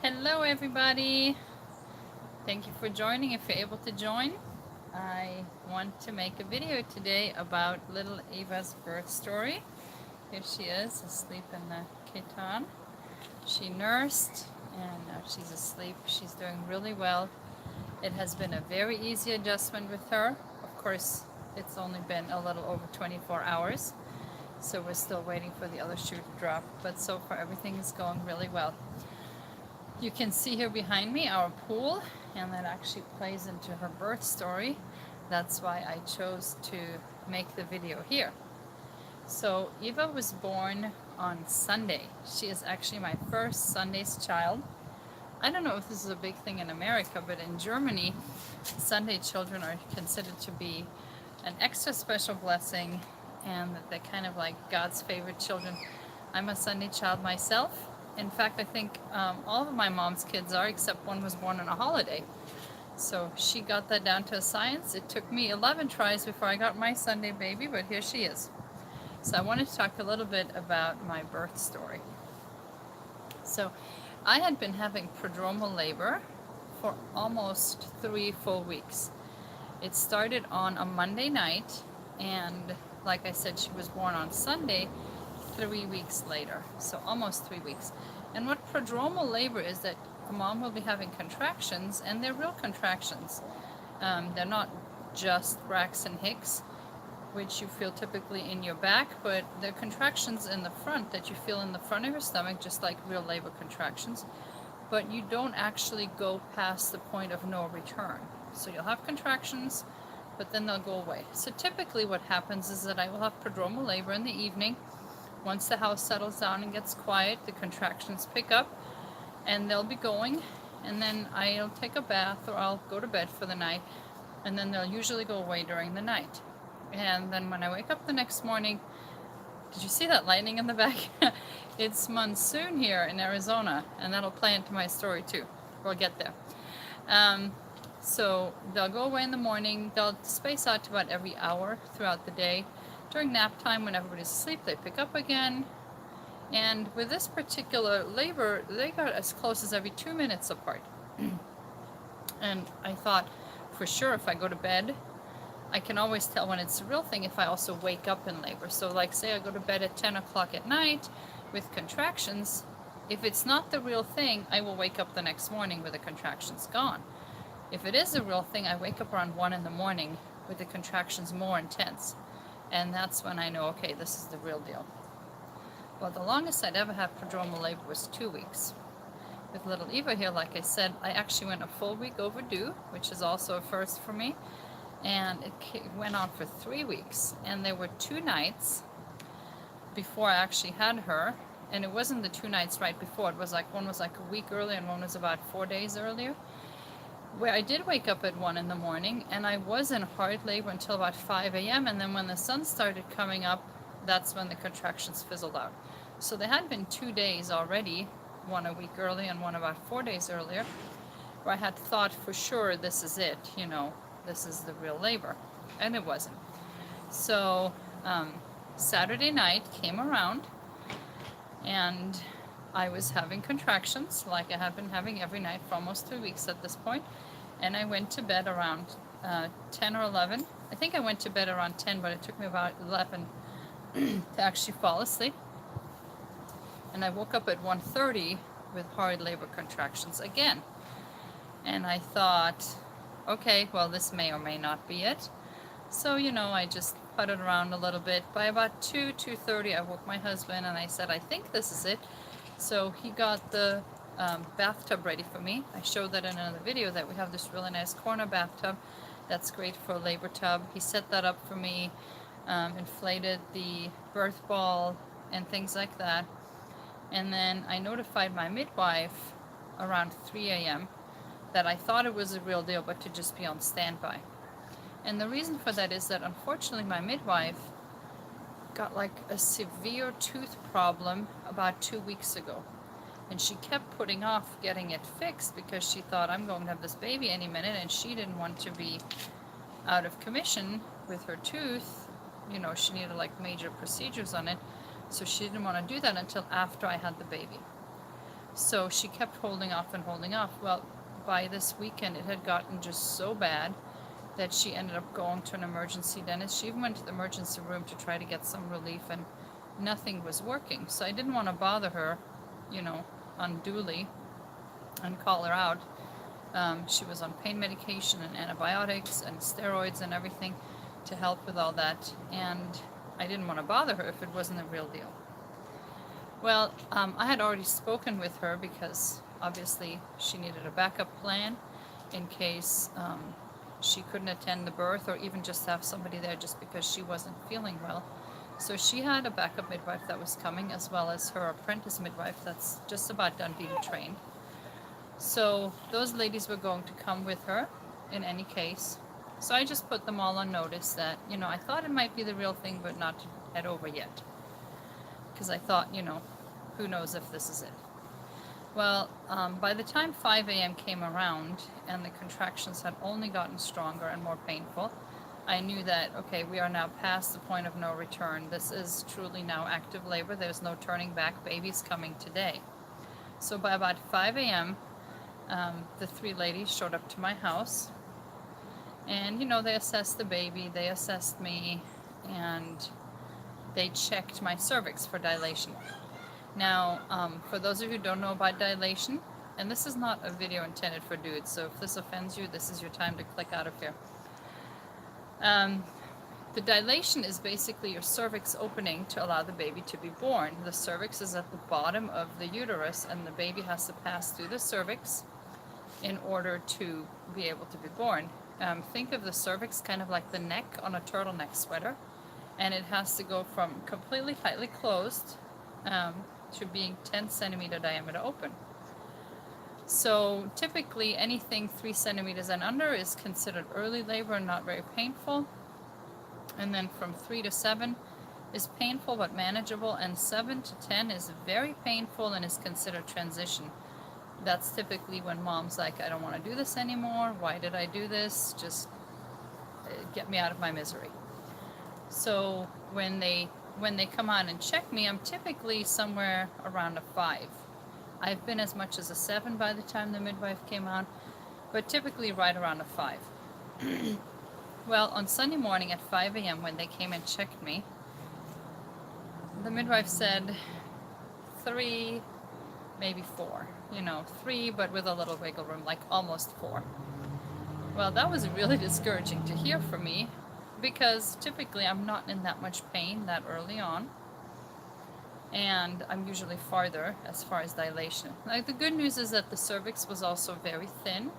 Hello everybody. Thank you for joining. If you're able to join, I want to make a video today about little Ava's birth story. Here she is, asleep in the Ketan. She nursed and now she's asleep. She's doing really well. It has been a very easy adjustment with her. Of course, it's only been a little over 24 hours, so we're still waiting for the other shoe to drop, but so far everything is going really well. You can see here behind me our pool, and that actually plays into her birth story. That's why I chose to make the video here. So Eva was born on Sunday. She is actually my first Sunday's child. I don't know if this is a big thing in America, but in Germany, Sunday children are considered to be an extra special blessing, and that they're kind of like God's favorite children. I'm a Sunday child myself. In fact, I think all of my mom's kids are, except one was born on a holiday. So she got that down to a science. It took me 11 tries before I got my Sunday baby, but here she is. So I wanted to talk a little bit about my birth story. So I had been having prodromal labor for almost 3 full weeks. It started on a Monday night, and like I said, she was born on Sunday, 3 weeks later, so almost 3 weeks. And what prodromal labor is that a mom will be having contractions, and they're real contractions. They're not just Braxton Hicks, which you feel typically in your back, but they're contractions in the front that you feel in the front of your stomach, just like real labor contractions. But you don't actually go past the point of no return. So you'll have contractions, but then they'll go away. So typically what happens is that I will have prodromal labor in the evening. Once the house settles down and gets quiet, the contractions pick up and they'll be going, and then I'll take a bath or I'll go to bed for the night, and then they'll usually go away during the night. And then when I wake up the next morning, did you see that lightning in the back? It's monsoon here in Arizona, and that'll play into my story too. We'll get there. So they'll go away in the morning. They'll space out to about every hour throughout the day. During nap time, when everybody's asleep, they pick up again. And with this particular labor, they got as close as every 2 minutes apart. And I thought, for sure, if I go to bed, I can always tell when it's a real thing if I also wake up in labor. So like say I go to bed at 10 o'clock at night with contractions, if it's not the real thing, I will wake up the next morning with the contractions gone. If it is a real thing, I wake up around 1 in the morning with the contractions more intense. And that's when I know, okay, this is the real deal. Well, the longest I'd ever had prodromal labor was 2 weeks. With little Eva here, like I said, I actually went a full week overdue, which is also a first for me. And it went on for 3 weeks. And there were 2 nights before I actually had her. And it wasn't the 2 nights right before. It was like, one was like a week earlier and one was about 4 days earlier, where I did wake up at 1 in the morning, and I was in hard labor until about 5 a.m. And then when the sun started coming up, that's when the contractions fizzled out. So there had been 2 days already, one a week earlier and one about 4 days earlier, where I had thought for sure this is it, you know, this is the real labor. And it wasn't. So Saturday night came around, and I was having contractions like I have been having every night for almost 3 weeks at this point. And I went to bed around 10 or 11. I think I went to bed around 10, but it took me about 11 to actually fall asleep. And I woke up at 1:30 with hard labor contractions again. And I thought, okay, well, this may or may not be it. So, you know, I just putted around a little bit. By about 2:30, I woke my husband and I said, I think this is it. So he got the bathtub ready for me. I showed that in another video that we have this really nice corner bathtub that's great for a labor tub. He set that up for me, inflated the birth ball and things like that. And then I notified my midwife around 3 a.m. that I thought it was a real deal, but to just be on standby. And the reason for that is that unfortunately my midwife got like a severe tooth problem about 2 weeks ago. And she kept putting off getting it fixed because she thought, I'm going to have this baby any minute, and she didn't want to be out of commission with her tooth. You know, she needed like major procedures on it. So she didn't want to do that until after I had the baby. So she kept holding off and holding off. Well, by this weekend, it had gotten just so bad that she ended up going to an emergency dentist. She even went to the emergency room to try to get some relief, and nothing was working. So I didn't want to bother her, you know, unduly and call her out. She was on pain medication and antibiotics and steroids and everything to help with all that, and I didn't want to bother her if it wasn't a real deal. Well, I had already spoken with her because obviously she needed a backup plan in case she couldn't attend the birth, or even just have somebody there just because she wasn't feeling well. So she had a backup midwife that was coming, as well as her apprentice midwife that's just about done being trained. So those ladies were going to come with her in any case. So I just put them all on notice that, you know, I thought it might be the real thing, but not to head over yet. Because I thought, you know, who knows if this is it. Well, by the time 5 a.m. came around and the contractions had only gotten stronger and more painful, I knew that, okay, we are now past the point of no return. This is truly now active labor. There's no turning back. Baby's coming today. So by about 5 a.m., the three ladies showed up to my house. And, you know, they assessed the baby, they assessed me, and they checked my cervix for dilation. Now, for those of you who don't know about dilation, and this is not a video intended for dudes, so if this offends you, this is your time to click out of here. The dilation is basically your cervix opening to allow the baby to be born. The cervix is at the bottom of the uterus, and the baby has to pass through the cervix in order to be able to be born. Think of the cervix kind of like the neck on a turtleneck sweater, and it has to go from completely tightly closed to being 10 centimeter diameter open. So typically anything 3 centimeters and under is considered early labor and not very painful. And then from 3 to 7 is painful but manageable, and 7 to 10 is very painful and is considered transition. That's typically when mom's like, I don't want to do this anymore. Why did I do this? Just get me out of my misery. So when they come on and check me, I'm typically somewhere around a 5. I've been as much as a 7 by the time the midwife came on, but typically right around a 5. Well, on Sunday morning at 5 a.m. when they came and checked me, the midwife said 3, maybe 4. You know, 3, but with a little wiggle room, like almost 4. Well, that was really discouraging to hear from me, because typically I'm not in that much pain that early on, and I'm usually farther as far as dilation. Like, the good news is that the cervix was also very thin,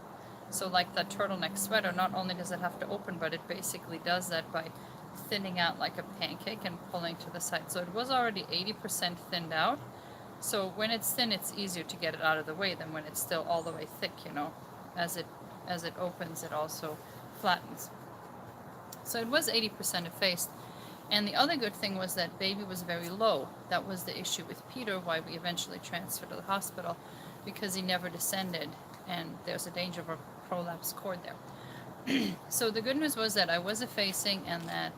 so like that turtleneck sweater, not only does it have to open, but it basically does that by thinning out like a pancake and pulling to the side. So it was already 80% thinned out. So when it's thin, it's easier to get it out of the way than when it's still all the way thick, you know. As it opens, it also flattens. So it was 80% effaced. And the other good thing was that baby was very low. That was the issue with Peter, why we eventually transferred to the hospital, because he never descended, and there's a danger of a prolapsed cord there. So the good news was that I was effacing, and that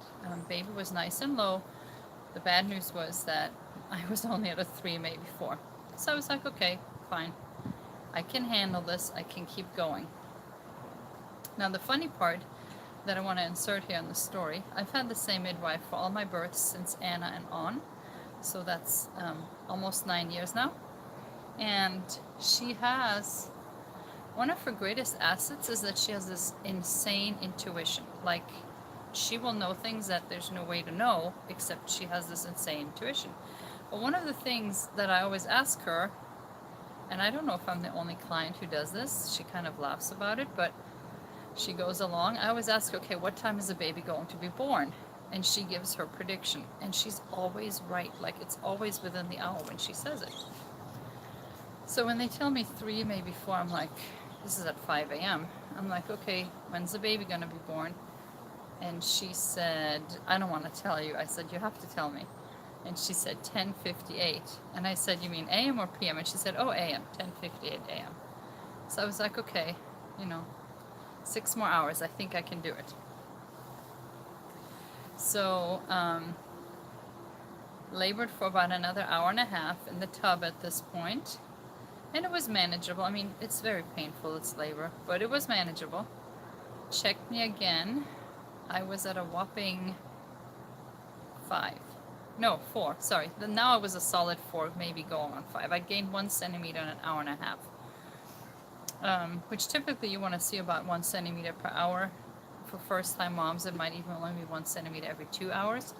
baby was nice and low. The bad news was that I was only at a 3, maybe 4. So I was like, okay, fine. I can handle this. I can keep going. Now, the funny part that I want to insert here in the story, I've had the same midwife for all my births since Anna and on. So that's almost 9 years now. And she has, one of her greatest assets is that she has this insane intuition. Like, she will know things that there's no way to know, except she has this insane intuition. But one of the things that I always ask her, and I don't know if I'm the only client who does this, she kind of laughs about it, but she goes along. I always ask her, okay, what time is the baby going to be born? And she gives her prediction, and she's always right. Like, it's always within the hour when she says it. So when they tell me 3, maybe 4, I'm like, this is at 5 a.m. I'm like, okay, when's the baby going to be born? And she said, I don't want to tell you. I said, you have to tell me. And she said, 10:58. And I said, you mean AM or PM? And she said, oh, AM, 10:58 AM. So I was like, okay, you know, 6 more hours. I think I can do it. So, labored for about another hour and a half in the tub at this point. And it was manageable. I mean, it's very painful, it's labor, but it was manageable. Checked me again. I was at a whopping 5. No, 4, sorry. Now I was a solid 4, maybe going on 5. I gained 1 centimeter in an hour and a half. Which typically you want to see about 1 centimeter per hour. For first-time moms, it might even only be 1 centimeter every 2 hours.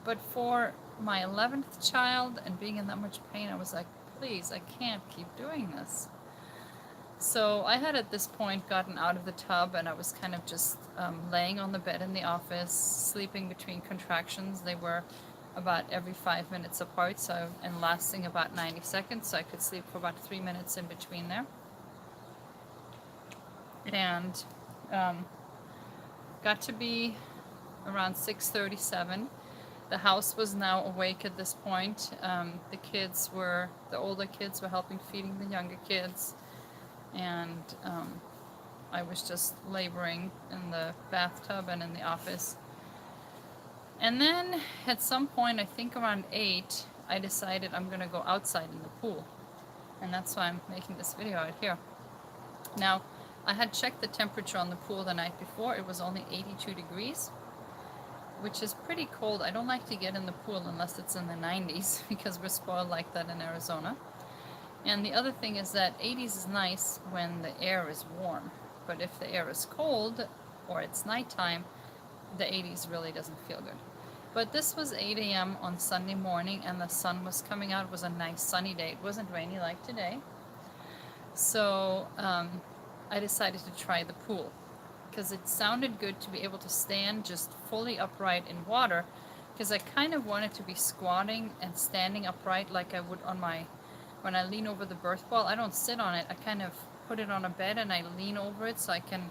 But for my 11th child and being in that much pain, I was like, please, I can't keep doing this. So I had at this point gotten out of the tub, and I was kind of just laying on the bed in the office, sleeping between contractions. They were about every 5 minutes apart, and lasting about 90 seconds, so I could sleep for about 3 minutes in between there. And got to be around 6:37. The house was now awake at this point. The older kids were helping feeding the younger kids, and I was just laboring in the bathtub and in the office. And then at some point, I think around 8, I decided I'm going to go outside in the pool. And that's why I'm making this video out here. Now, I had checked the temperature on the pool the night before. It was only 82 degrees, which is pretty cold. I don't like to get in the pool unless it's in the 90s because we're spoiled like that in Arizona. And the other thing is that 80s is nice when the air is warm. But if the air is cold or it's nighttime, the 80s really doesn't feel good. But this was 8 a.m. on Sunday morning, and the sun was coming out. It was a nice sunny day. It wasn't rainy like today. So I decided to try the pool because it sounded good to be able to stand just fully upright in water, because I kind of wanted to be squatting and standing upright like I would when I lean over the birth ball. I don't sit on it. I kind of put it on a bed and I lean over it so I can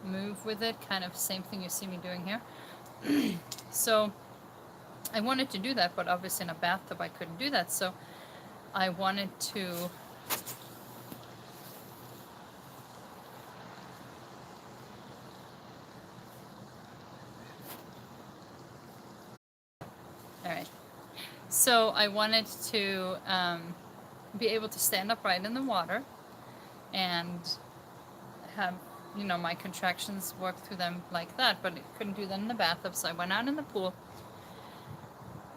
move with it, kind of same thing you see me doing here. So I wanted to do that, but obviously in a bathtub I couldn't do that, so I wanted to be able to stand upright in the water and have, my contractions work through them like that, but I couldn't do that in the bathtub, so I went out in the pool,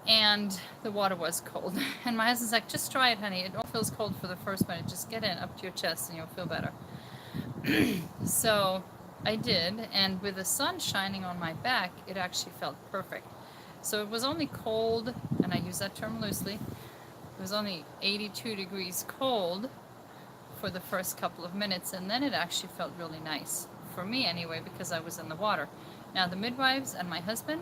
and the water was cold. And my husband's like, just try it, honey. It don't feel cold for the first minute. Just get in up to your chest and you'll feel better. So I did, and with the sun shining on my back, it actually felt perfect. So it was only cold, and I use that term loosely. It was only 82 degrees cold for the first couple of minutes, and then it actually felt really nice. For me anyway, because I was in the water. Now the midwives and my husband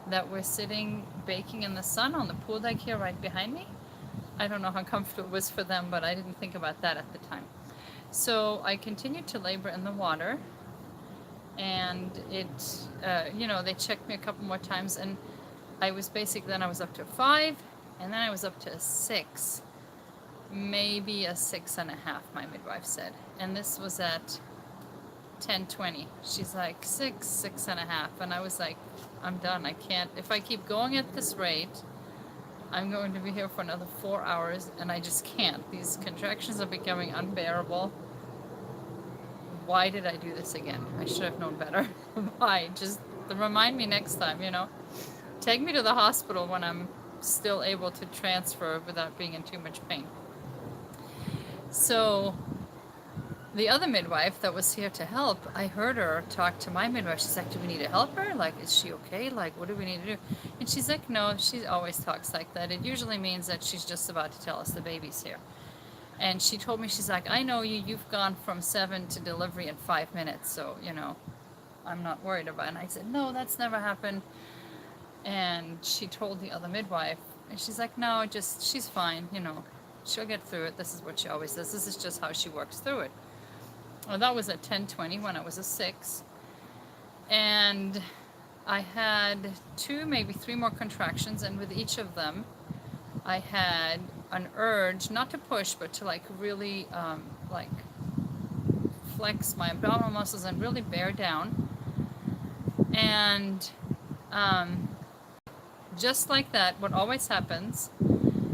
that were sitting baking in the sun on the pool deck here right behind me, I don't know how comfortable it was for them, but I didn't think about that at the time. So I continued to labor in the water, and they checked me a couple more times, and I was up to 5, and then I was up to a 6, maybe a 6.5, my midwife said. And this was at 10:20. She's like, 6.5. And I was like, I'm done. I can't. If I keep going at this rate, I'm going to be here for another 4 hours, and I just can't. These contractions are becoming unbearable. Why did I do this again? I should have known better. Why? Just remind me next time, Take me to the hospital when I'm still able to transfer without being in too much pain. So the other midwife that was here to help, I heard her talk to my midwife. She's like, do we need to help her? Like, is she okay? Like, what do we need to do? And she's like, no, she always talks like that. It usually means that she's just about to tell us the baby's here. And she told me, she's like, I know you've gone from 7 to delivery in 5 minutes, so, I'm not worried about it. And I said, no, that's never happened. And she told the other midwife, and she's like, no, she's fine, she'll get through it. This is what she always does. This is just how she works through it. Well, that was at 10:20 when I was a 6. And I had 2, maybe 3 more contractions, and with each of them, I had an urge, not to push, but to really flex my abdominal muscles and really bear down. And just like that, what always happens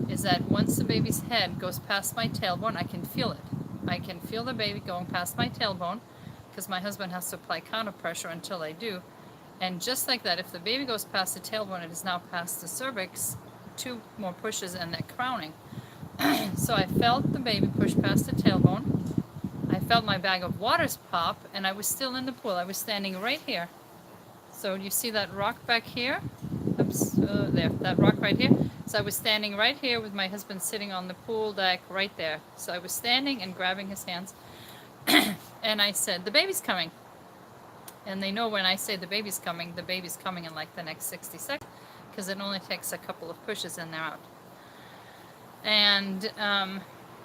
is that once the baby's head goes past my tailbone, I can feel it. I can feel the baby going past my tailbone because my husband has to apply counter pressure until I do. And just like that, if the baby goes past the tailbone, it is now past the cervix, 2 more pushes and they're crowning. So I felt the baby push past the tailbone. I felt my bag of waters pop, and I was still in the pool. I was standing right here. So you see that rock back here? Oops, there, that rock right here. So I was standing right here with my husband sitting on the pool deck right there. So I was standing and grabbing his hands. And I said, the baby's coming. And they know when I say the baby's coming in like the next 60 seconds, because it only takes a couple of pushes and they're out. And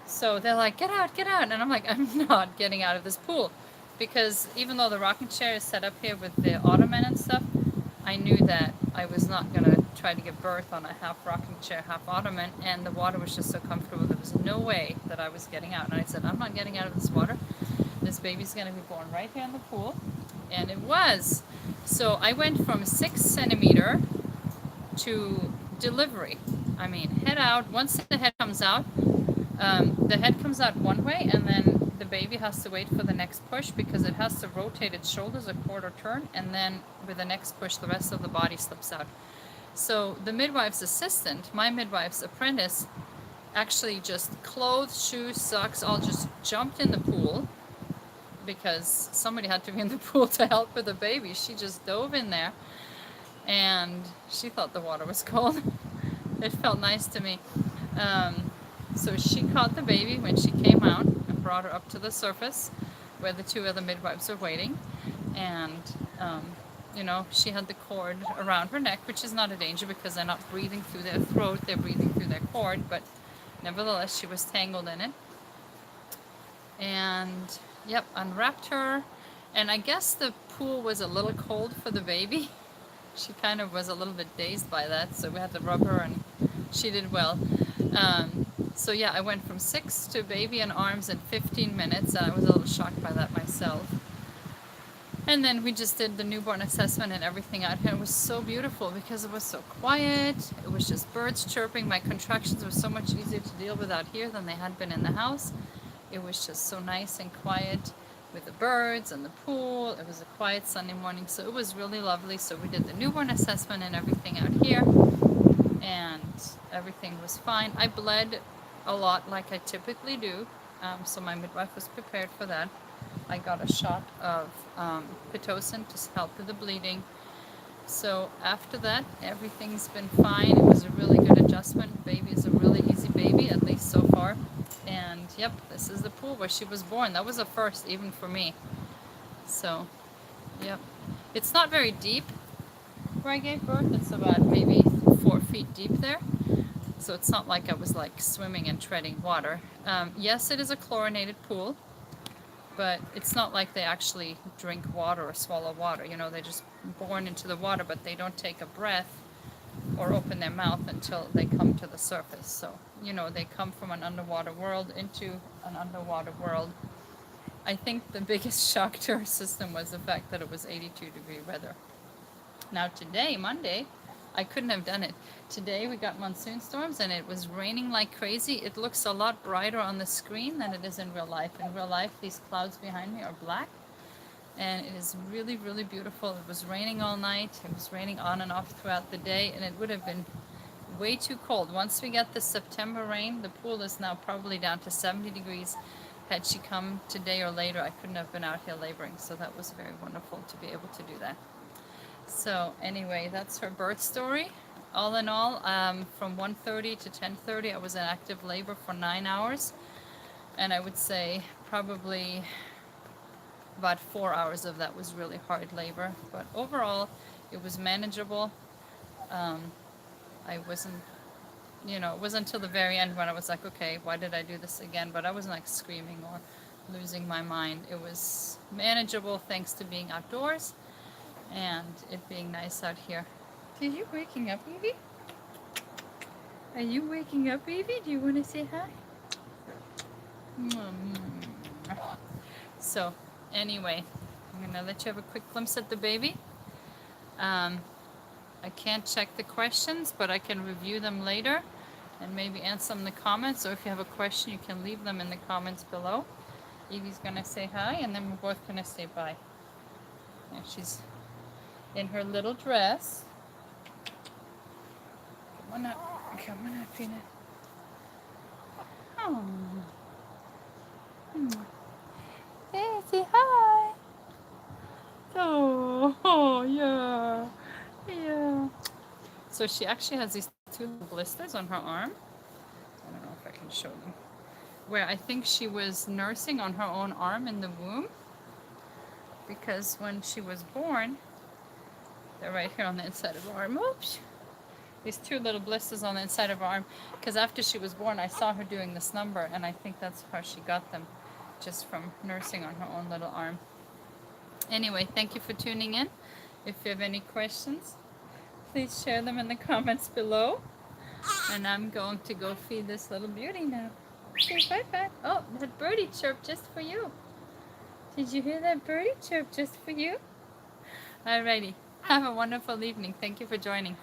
so they're like, get out, get out. And I'm like, I'm not getting out of this pool. Because even though the rocking chair is set up here with the ottoman and stuff, I knew that I was not going to try to give birth on a half rocking chair, half ottoman. And the water was just so comfortable, there was no way that I was getting out. And I said, I'm not getting out of this water. This baby's going to be born right here in the pool. And it was. So I went from 6 centimeter to delivery. I mean, head out. Once the head comes out one way, and then the baby has to wait for the next push because it has to rotate its shoulders a quarter turn, and then with the next push, the rest of the body slips out. So the midwife's assistant, my midwife's apprentice, actually just clothes, shoes, socks, all just jumped in the pool because somebody had to be in the pool to help with the baby. She just dove in there, and she thought the water was cold. It felt nice to me. So she caught the baby when she came out and brought her up to the surface where the 2 other midwives were waiting. And, you know, she had the cord around her neck, which is not a danger because they're not breathing through their throat, they're breathing through their cord, but nevertheless, she was tangled in it. And, yep, unwrapped her. And I guess the pool was a little cold for the baby. She kind of was a little bit dazed by that, so we had to rub her, and she did well. So yeah, I went from 6 to baby in arms in 15 minutes, and I was a little shocked by that myself. And then we just did the newborn assessment and everything out here. It was so beautiful because it was so quiet. It was just birds chirping. My contractions were so much easier to deal with out here than they had been in the house. It was just so nice and quiet with the birds and the pool. It was a quiet Sunday morning, so it was really lovely. So we did the newborn assessment and everything out here, and everything was fine. I bled a lot like I typically do, so my midwife was prepared for that. I got a shot of Pitocin to help with the bleeding. So after that, everything's been fine. It was a really good adjustment. Baby is a really easy baby, at least so far. And yep, this is the pool where she was born. That was a first even for me. So, yep. It's not very deep where I gave birth. It's about maybe 4 feet deep there. So it's not like I was like swimming and treading water. Yes, it is a chlorinated pool, but it's not like they actually drink water or swallow water. You know, they're just born into the water, but they don't take a breath or open their mouth until they come to the surface. So, you know, they come from an underwater world into an underwater world. I think the biggest shock to our system was the fact that it was 82-degree weather. Now today, Monday, I couldn't have done it. Today we got monsoon storms and it was raining like crazy. It looks a lot brighter on the screen than it is in real life. In real life, these clouds behind me are black, and it is really, really beautiful. It was raining all night. It was raining on and off throughout the day, and it would have been way too cold. Once we get the September rain, the pool is now probably down to 70 degrees. Had she come today or later, I couldn't have been out here laboring, so that was very wonderful to be able to do that. So anyway, that's her birth story. All in all, from 1:30 to 10:30, I was in active labor for 9 hours. And I would say probably about 4 hours of that was really hard labor. But overall, it was manageable. I wasn't, you know, it wasn't until the very end when I was like, okay, why did I do this again? But I wasn't like screaming or losing my mind. It was manageable thanks to being outdoors and it being nice out here. Are you waking up, Evie? Are you waking up, Evie? Do you want to say hi? So, anyway, I'm going to let you have a quick glimpse at the baby. I can't check the questions, but I can review them later and maybe answer them in the comments. So if you have a question, you can leave them in the comments below. Evie's gonna say hi, and then we're both gonna say bye. And she's in her little dress. Come on up. Come on up, Peanut. Oh. Hey, say hi. Oh, yeah. Yeah. So she actually has these 2 blisters on her arm. I don't know if I can show them. Where I think she was nursing on her own arm in the womb. Because when she was born, they're right here on the inside of her arm. Oops. These 2 little blisters on the inside of her arm. Because after she was born, I saw her doing this number, and I think that's how she got them. Just from nursing on her own little arm. Anyway, thank you for tuning in. If you have any questions, please share them in the comments below. And I'm going to go feed this little beauty now. Say bye-bye. Oh, that birdie chirped just for you. Did you hear that birdie chirp just for you? Alrighty. Have a wonderful evening. Thank you for joining.